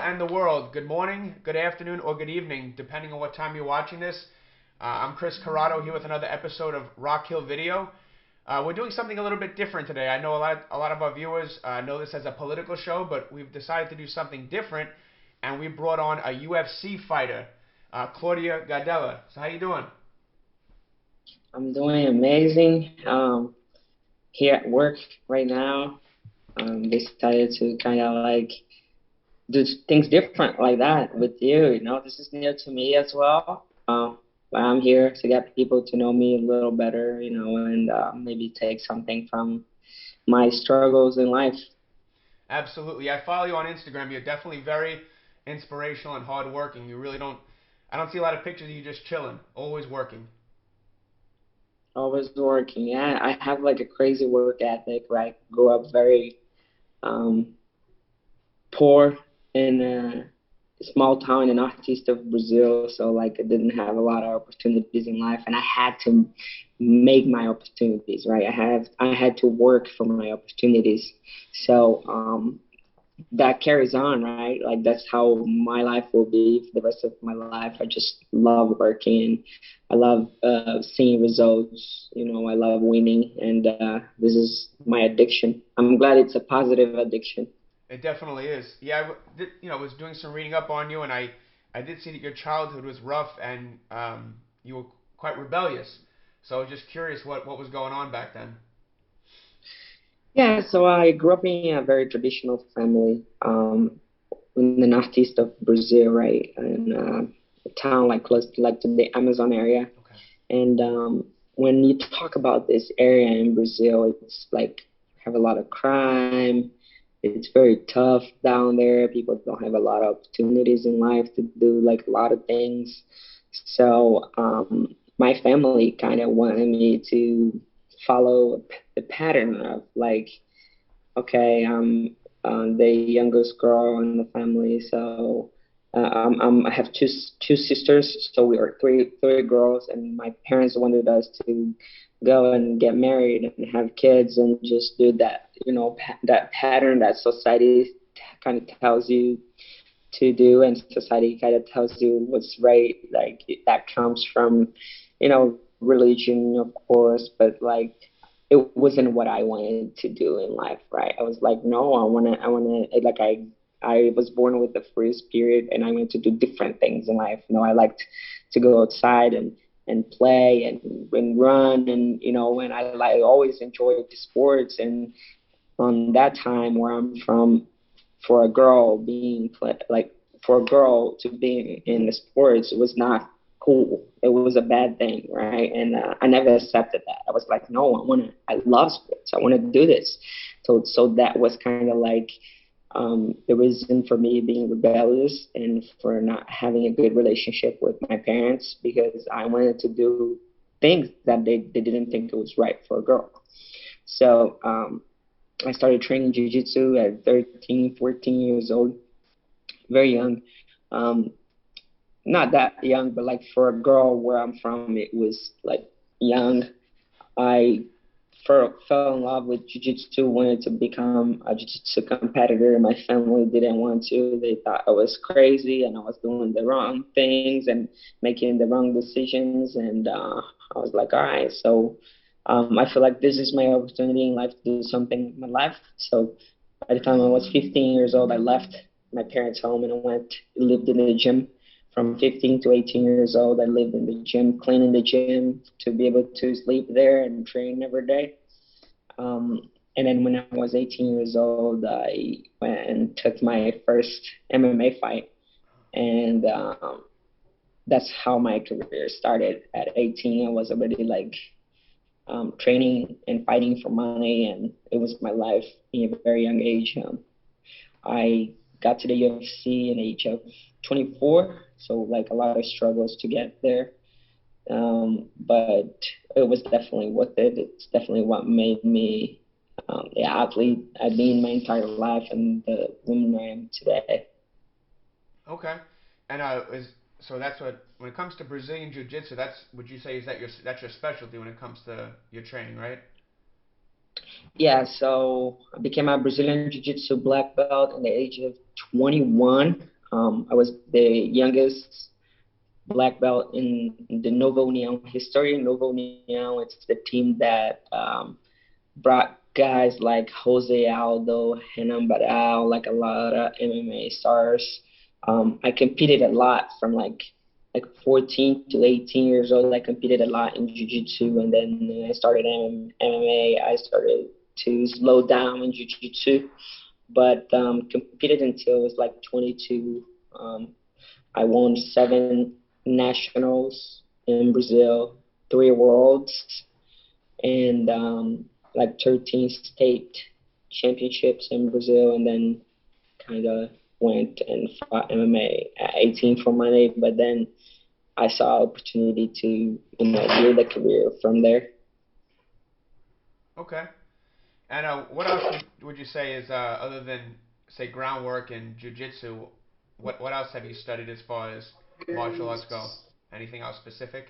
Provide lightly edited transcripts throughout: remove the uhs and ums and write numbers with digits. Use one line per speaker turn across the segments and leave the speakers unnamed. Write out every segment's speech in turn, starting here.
and the world. Good morning, good afternoon, or good evening, depending on what time you're watching this. I'm Chris Corrado here with another episode of Rock Hill Video. We're doing something a little bit different today. I know a lot of our viewers know this as a political show, but we've decided to do something different, and we brought on a UFC fighter, Claudia Gadelha. So how you doing?
I'm doing amazing. Here at work right now, decided to kind of like do things different like that with you. This is new to me as well. But I'm here to get people to know me a little better, and maybe take something from my struggles in life.
Absolutely. I follow you on Instagram. You're definitely very inspirational and hardworking. You really don't. I don't see a lot of pictures of you just chilling, always working.
Always working. Yeah, I have like a crazy work ethic, right? Grew up very um, poor in a small town in the northeast of Brazil, so like I didn't have a lot of opportunities in life, and I had to make my opportunities, right? I had to work for my opportunities, so that carries on, right? Like that's how my life will be for the rest of my life. I just love working. I love seeing results. I love winning, and this is my addiction. I'm glad it's a positive addiction.
It definitely is. Yeah, was doing some reading up on you, and I did see that your childhood was rough and you were quite rebellious. So I was just curious what was going on back then.
Yeah, so I grew up in a very traditional family in the northeast of Brazil, right? In a town like close to like to the Amazon area.
Okay.
And when you talk about this area in Brazil, it's like have a lot of crime. It's very tough down there. People don't have a lot of opportunities in life to do like a lot of things. So my family kind of wanted me to follow the pattern of like, okay, I'm the youngest girl in the family, so I have two sisters, so we are three girls, and my parents wanted us to go and get married and have kids and just do that, that pattern that society kind of tells you to do, and society kind of tells you what's right. Like that comes from, religion, of course, but like it wasn't what I wanted to do in life, right? I was like, no, I wanna, like I was born with the free spirit, and I wanted to do different things in life. I liked to go outside and play and run, and I always enjoyed the sports. And on that time where I'm from, for a girl being like for a girl to be in the sports, it was not cool. It was a bad thing, right? And I never accepted that. I was like, no, I love sports. I want to do this. So that was kind of like the reason for me being rebellious and for not having a good relationship with my parents, because I wanted to do things that they didn't think it was right for a girl. So I started training jiu-jitsu at 13, 14 years old, very young. Um, Not that young, but like for a girl where I'm from, it was like young. I fell in love with jiu-jitsu, wanted to become a jiu-jitsu competitor. My family didn't want to. They thought I was crazy and I was doing the wrong things and making the wrong decisions. And I was like, all right, so I feel like this is my opportunity in life to do something in my life. So by the time I was 15 years old, I left my parents' home and I lived in the gym. From 15 to 18 years old, I lived in the gym, cleaning the gym to be able to sleep there and train every day. And then when I was 18 years old, I went and took my first MMA fight. And that's how my career started. At 18, I was already like training and fighting for money, and it was my life in a very young age. I got to the UFC in the age of 24, so like a lot of struggles to get there. But it was definitely worth it. It's definitely what made me the athlete I've been my entire life and the woman I am today.
Okay. And is so that's what when it comes to Brazilian Jiu-Jitsu, that's would you say is that that's your specialty when it comes to your training, right?
Yeah, so I became a Brazilian Jiu-Jitsu black belt in the age of 21. I was the youngest black belt in the Novo União history. Novo União, it's the team that brought guys like Jose Aldo, Renan Barão, like a lot of MMA stars. I competed a lot from like 14 to 18 years old. I competed a lot in jiu-jitsu, and then I started MMA. I started to slow down in jiu-jitsu, but competed until I was like 22. I won 7 nationals in Brazil, 3 worlds, and like 13 state championships in Brazil, and then kind of went and fought MMA at 18 for money. But then I saw opportunity to build a career from there.
Okay. And what else would you say is other than say groundwork and jujitsu? What else have you studied as far as martial arts go? Anything else specific?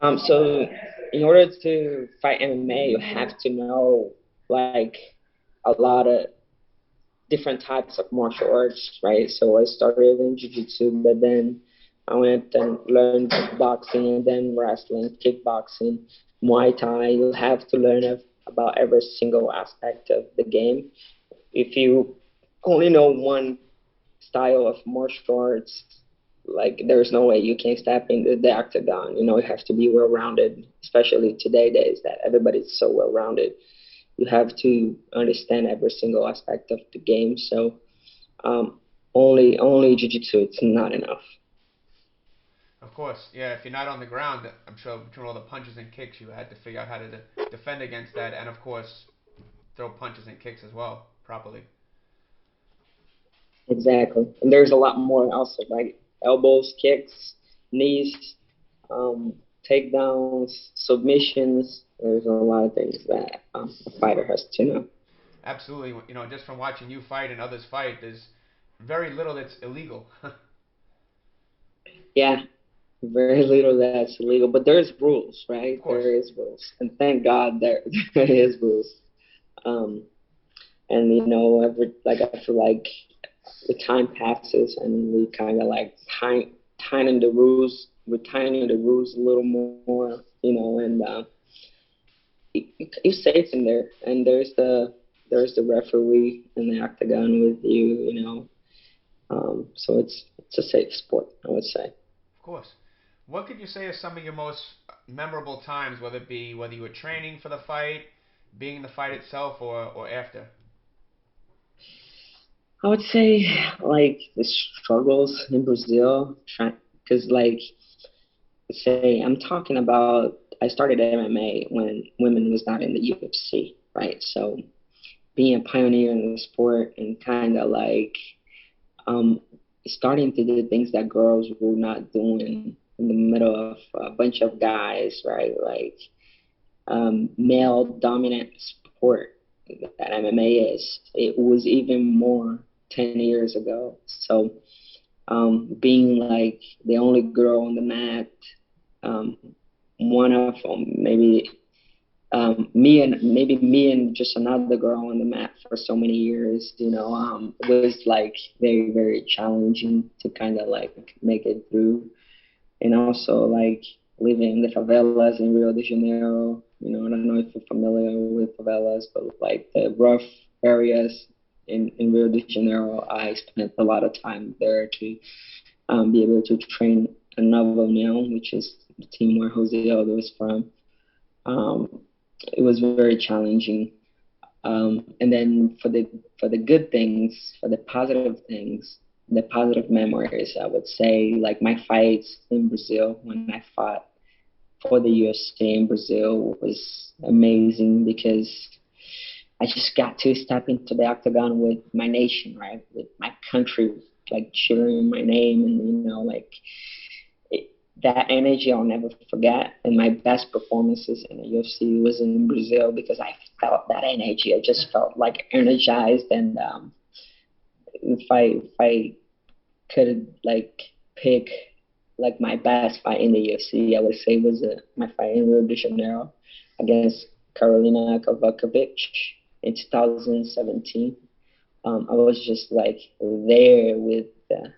So in order to fight MMA, you have to know like a lot of different types of martial arts, right? So I started in jiu-jitsu, but then I went and learned boxing and then wrestling, kickboxing, Muay Thai. You have to learn about every single aspect of the game. If you only know one style of martial arts, like there's no way you can step into the octagon. You have to be well rounded, especially today days that everybody's so well rounded. You have to understand every single aspect of the game. So only jiu-jitsu, it's not enough.
Of course, yeah. If you're not on the ground, I'm sure between all the punches and kicks, you had to figure out how to defend against that, and of course, throw punches and kicks as well properly.
Exactly. And there's a lot more also, like elbows, kicks, knees, um, takedowns, submissions. There's a lot of things that a fighter has to know.
Absolutely. Just from watching you fight and others fight, there's very little that's illegal.
Yeah, very little that's illegal, but there's rules,
Of
right?
course.
There is rules, and thank God there is rules. Um, and every I feel like the time passes and we kind of like tightening the rules. We're tightening the rules a little more, and you're safe in there. And there's the referee in the octagon with you. So it's a safe sport, I would say.
Of course. What could you say are some of your most memorable times, whether you were training for the fight, being in the fight itself, or after?
I would say like the struggles in Brazil, because like say I'm talking about I started MMA when women was not in the UFC, right? So being a pioneer in the sport and kind of like um, starting to do things that girls were not doing in the middle of a bunch of guys, right? Like male dominant sport that MMA is. It was even more 10 years ago. So being like the only girl on the mat, um, one of them, maybe me and just another girl on the mat for so many years, was like very, very challenging to kind of like make it through. And also like living in the favelas in Rio de Janeiro, I don't know if you're familiar with favelas, but like the rough areas in Rio de Janeiro, I spent a lot of time there to be able to train in Nova União, which is the team where Jose Aldo is from. Um, it was very challenging. And then for the good things, for the positive things, the positive memories, I would say like my fights in Brazil when I fought for the UFC in Brazil was amazing because I just got to step into the octagon with my nation, right? With my country, like cheering my name, and like that energy I'll never forget. And my best performances in the UFC was in Brazil because I felt that energy. I just felt like energized. And if I could like pick like my best fight in the UFC, I would say was my fight in Rio de Janeiro against Karolina Kovacevic in 2017. I was just like there with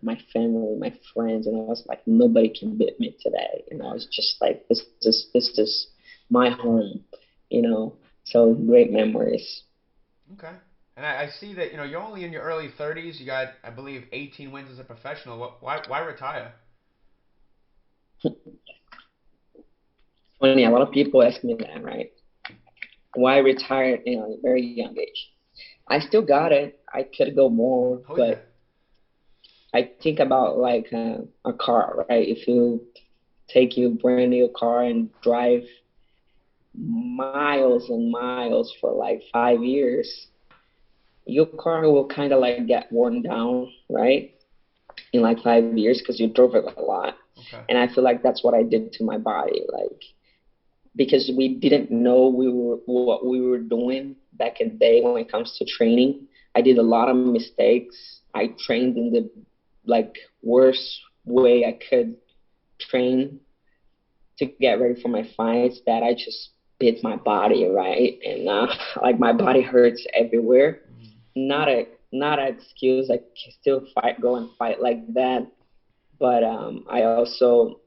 my family, my friends, and I was like, nobody can beat me today. And I was just like, this is my home, you know. So great memories.
Okay. And I see that you're only in your early 30s. You got, I believe, 18 wins as a professional. Why retire?
Funny, a lot of people ask me that, right? Why retire, at a very young age? I still got it. I could go more,
Oh yeah.
but I think about like a car, right? If you take your brand new car and drive miles and miles for like 5 years, your car will kind of like get worn down, right? In like 5 years because you drove it a lot.
Okay.
And I feel like that's what I did to my body, like because we didn't know what we were doing back in the day when it comes to training. I did a lot of mistakes. I trained in the like worst way I could train to get ready for my fights that I just beat my body, right? And like my body hurts everywhere.
Mm.
Not an excuse. I can still fight, go and fight like that. But I also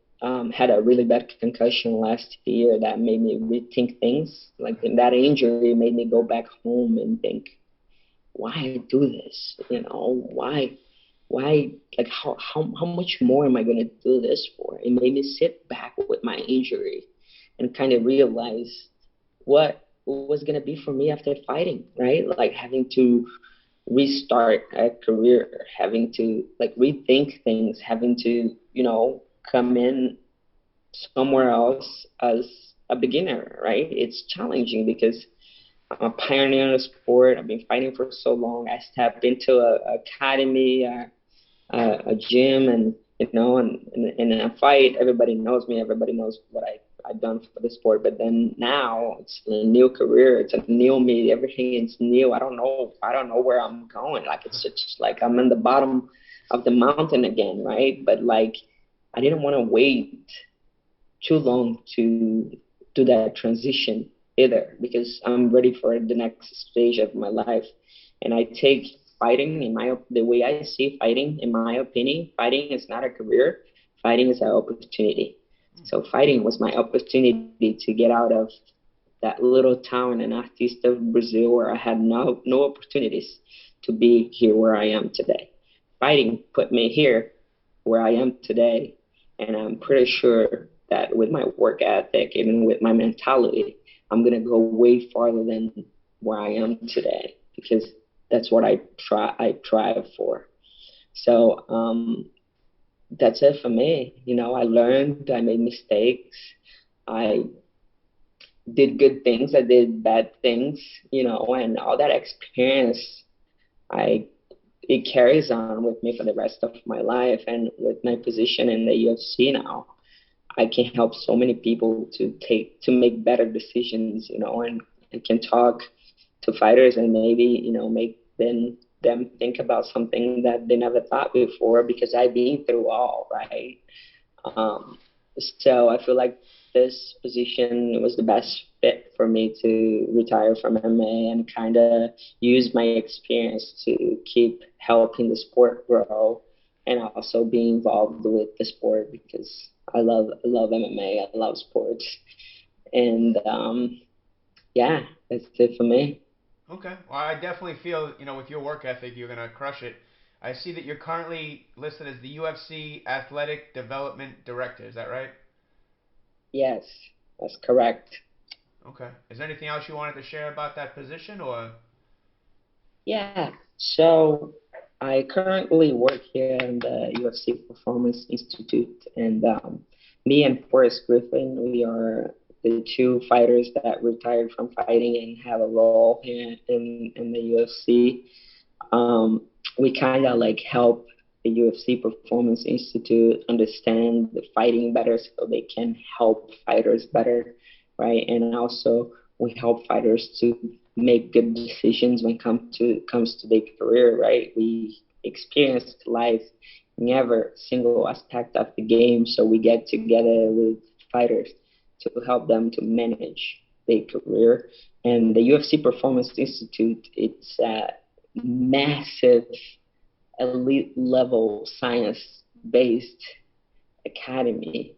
had a really bad concussion last year that made me rethink things. Like
Okay.
that injury made me go back home and think, why I do this? Why, like how much more am I going to do this for? It made me sit back with my injury and kind of realize what was going to be for me after fighting, right? Like having to restart a career, having to like rethink things, having to, come in somewhere else as a beginner, right? It's challenging because I'm a pioneer in the sport. I've been fighting for so long. I stepped into a academy, a gym, and in a fight, everybody knows me. Everybody knows what I've done for the sport. But then now it's a new career. It's a new me. Everything is new. I don't know. I don't know where I'm going. Like it's just like I'm in the bottom of the mountain again, right? But like I didn't want to wait too long to do that transition either because I'm ready for the next stage of my life. And I take fighting the way I see fighting, in my opinion, fighting is not a career. Fighting is an opportunity. So fighting was my opportunity to get out of that little town in Artista of Brazil where I had no opportunities to be here where I am today. Fighting put me here where I am today, and I'm pretty sure that with my work ethic, even with my mentality, I'm gonna go way farther than where I am today because that's what I strive for. So that's it for me. I learned, I made mistakes, I did good things, I did bad things, and all that experience, I it carries on with me for the rest of my life. And with my position in the UFC now, I can help so many people to make better decisions, and can talk to fighters and maybe, make them think about something that they never thought before because I've been through all, right? Um, so I feel like this position was the best fit for me to retire from MMA and kind of use my experience to keep helping the sport grow and also be involved with the sport because I love MMA. I love sports, and yeah, that's it for me.
Okay. Well, I definitely feel, with your work ethic, you're gonna crush it. I see that you're currently listed as the UFC Athletic Development Director. Is that right?
Yes, that's correct.
Okay. Is there anything else you wanted to share about that position, or?
Yeah. So I currently work here in the UFC Performance Institute, and me and Forrest Griffin, we are the two fighters that retired from fighting and have a role here in the UFC. Um, we kind of like help the UFC Performance Institute understand the fighting better so they can help fighters better, right? And also we help fighters to make good decisions when comes to their career, right? We experienced life in every single aspect of the game, so we get together with fighters to help them to manage their career. And the UFC Performance Institute, it's massive elite level science based academy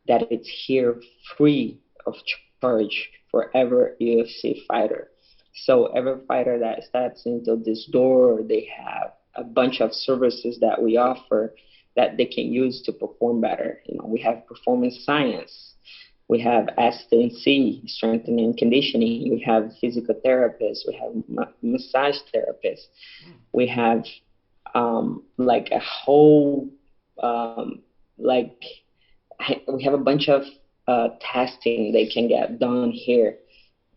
that it's here free of charge for every UFC fighter. So every fighter that steps into this door, they have a bunch of services that we offer that they can use to perform better. You know, we have performance science, we have S&C, strengthening and conditioning, we have physical therapists, we have massage therapists, we have like a whole um, like we have a bunch of testing they can get done here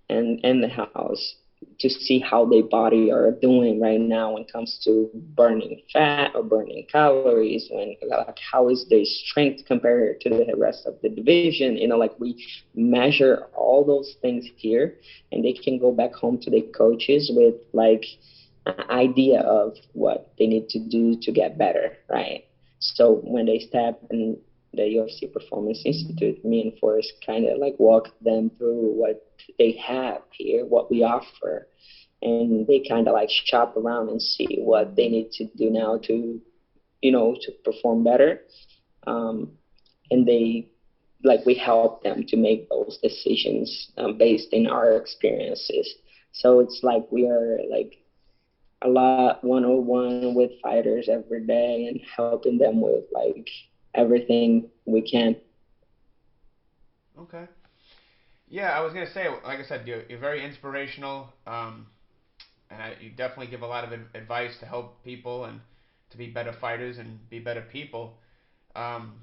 and in the house to see how their body are doing right now when it comes to burning fat or burning calories, when like how is their strength compared to the rest of the division. You know, like we measure all those things here, and they can go back home to their coaches with like an idea of what they need to do to get better, right? So when they step in the UFC Performance Institute, me and Forrest kind of like walk them through what they have here, what we offer, and they kind of like shop around and see what they need to do now to, you know, to perform better. Um, and they like we help them to make those decisions based in our experiences. So it's like we are like a lot 101 with fighters every day and helping them with like everything we can.
Okay. Yeah, I was gonna say, like I said, you're very inspirational, and you definitely give a lot of advice to help people and to be better fighters and be better people. Um,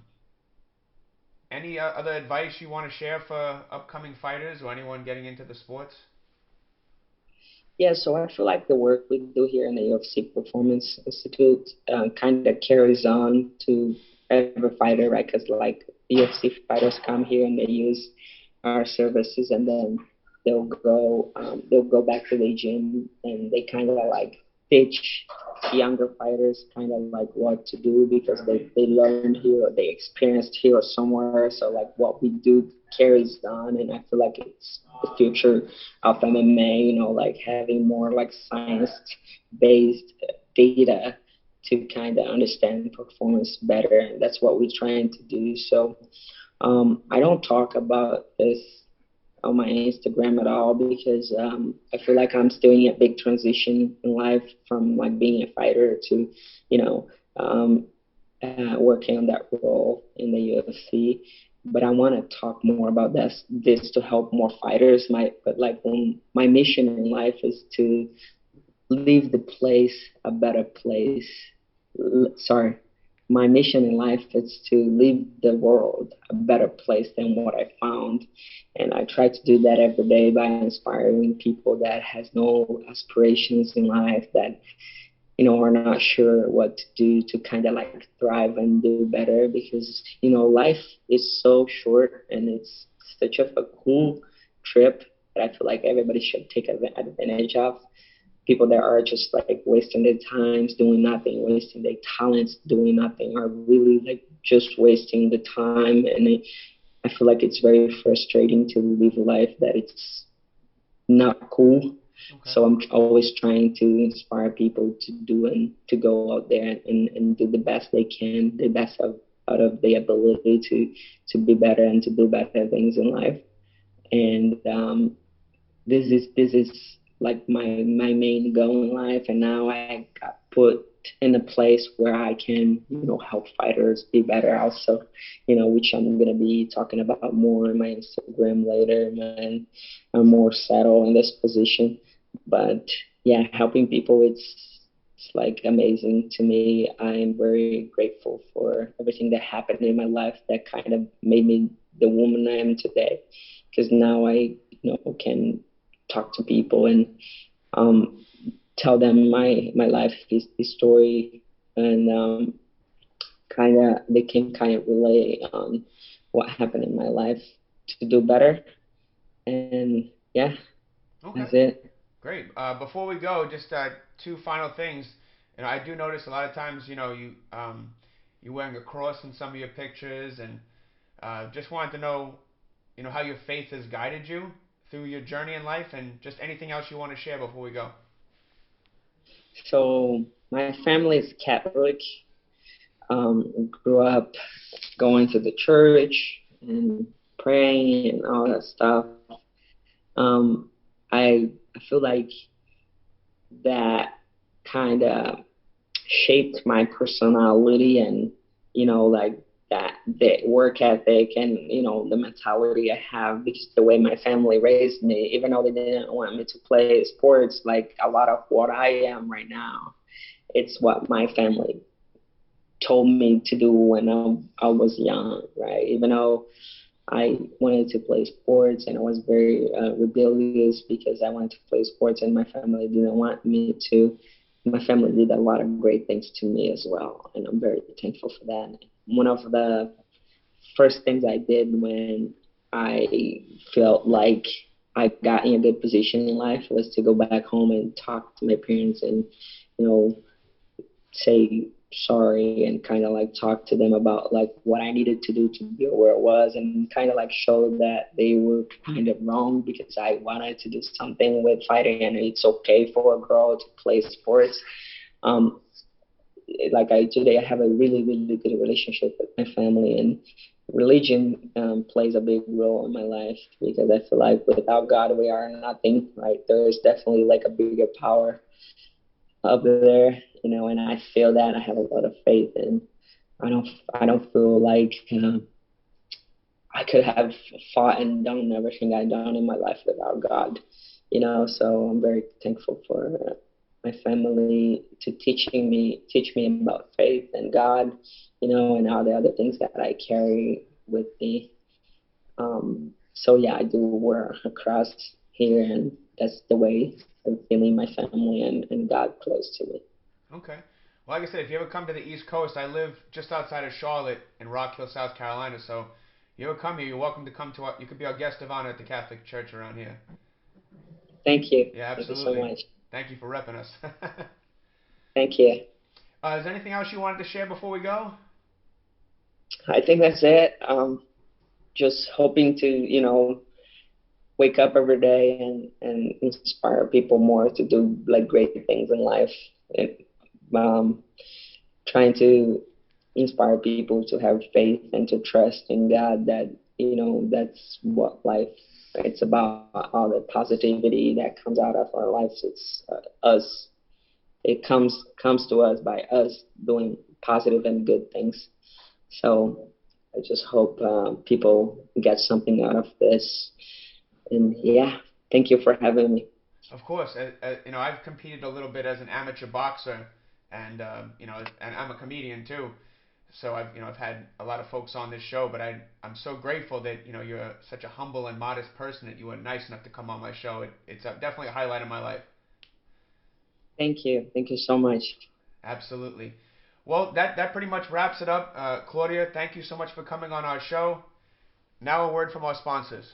any other advice you want to share for upcoming fighters or anyone getting into the sports?
Yeah, so I feel like the work we do here in the UFC Performance Institute kind of carries on to every fighter, right? Because like UFC fighters come here and they use our services, and then they'll go back to the gym, and they kind of like teach younger fighters kind of like what to do because they learned here or they experienced here or somewhere. So like what we do carries on, and I feel like it's the future of MMA, you know, like having more like science based data to kind of understand performance better. And that's what we're trying to do. So I don't talk about this on my Instagram at all because I feel like I'm still in a big transition in life from like being a fighter to, you know, working on that role in the UFC. But I want to talk more about this to help more fighters. But like my mission in life is to leave the place a better place. Sorry, my mission in life is to leave the world a better place than what I found, and I try to do that every day by inspiring people that has no aspirations in life, that you know are not sure what to do to kind of like thrive and do better, because you know life is so short and it's such a cool trip that I feel like everybody should take advantage of. People that are just like wasting their times doing nothing, wasting their talents doing nothing, are really like just wasting the time. And I feel like it's very frustrating to live a life that it's not cool.
Okay.
So I'm always trying to inspire people to do and to go out there and do the best they can, the best out of their ability to be better and to do better things in life. And this is like my main goal in life, and now I got put in a place where I can help fighters be better also, which I'm gonna be talking about more in my Instagram later when I'm more settled in this position. But yeah, helping people, it's like amazing to me. I am very grateful for everything that happened in my life that kind of made me the woman I am today, because now I can talk to people and um, tell them my life story, and kind of they can kind of relate on what happened in my life to do better. And yeah,
Okay.
that's it.
Great. Before we go, just two final things. I do notice a lot of times, you're wearing a cross in some of your pictures, and just wanted to know, how your faith has guided you through your journey in life, and just anything else you want to share before we go.
So my family is Catholic. Grew up going to the church and praying and all that stuff. Um, I feel like that kind of shaped my personality and like that the work ethic and the mentality I have because the way my family raised me, even though they didn't want me to play sports, like a lot of what I am right now, it's what my family told me to do when I was young, right? Even though I wanted to play sports and I was very rebellious because I wanted to play sports and my family didn't want me to. My family did a lot of great things to me as well, and I'm very thankful for that. One of the first things I did when I felt like I got in a good position in life was to go back home and talk to my parents and, you know, say sorry and kind of like talk to them about like what I needed to do to be where it was and kind of like show that they were kind of wrong because I wanted to do something with fighting and it's okay for a girl to play sports. Um, like today I have a really good relationship with my family and religion plays a big role in my life because I feel like without God we are nothing. Right? There is definitely like a bigger power up there, and I feel that I have a lot of faith and I don't I don't feel like I could have fought and done everything I've done in my life without God, so I'm very thankful for my family to teach me about faith and God, and all the other things that I carry with me. So yeah, I do wear a cross here, and that's the way I'm feeling my family and God close to me.
Okay. Well, like I said, if you ever come to the East Coast, I live just outside of Charlotte in Rock Hill, South Carolina. So if you ever come here, you're welcome to come to our. You could be our guest of honor at the Catholic Church around here.
Thank you.
Yeah,
Thank you so
absolutely.
much.
Thank you for repping us.
Thank you.
Is there anything else you wanted to share before we go?
I think that's it. Just hoping to, wake up every day and inspire people more to do like great things in life. And, um, trying to inspire people to have faith and to trust in God that, that's what life it's about, all the positivity that comes out of our lives. It's us. It comes to us by us doing positive and good things. So I just hope people get something out of this. And yeah, thank you for having me.
Of course, I've competed a little bit as an amateur boxer, and and I'm a comedian too. So I've had a lot of folks on this show, but I'm so grateful that you're such a humble and modest person that you were nice enough to come on my show. It's definitely a highlight of my life.
Thank you. Thank you so much.
Absolutely. Well, that pretty much wraps it up. Claudia, thank you so much for coming on our show. Now a word from our sponsors.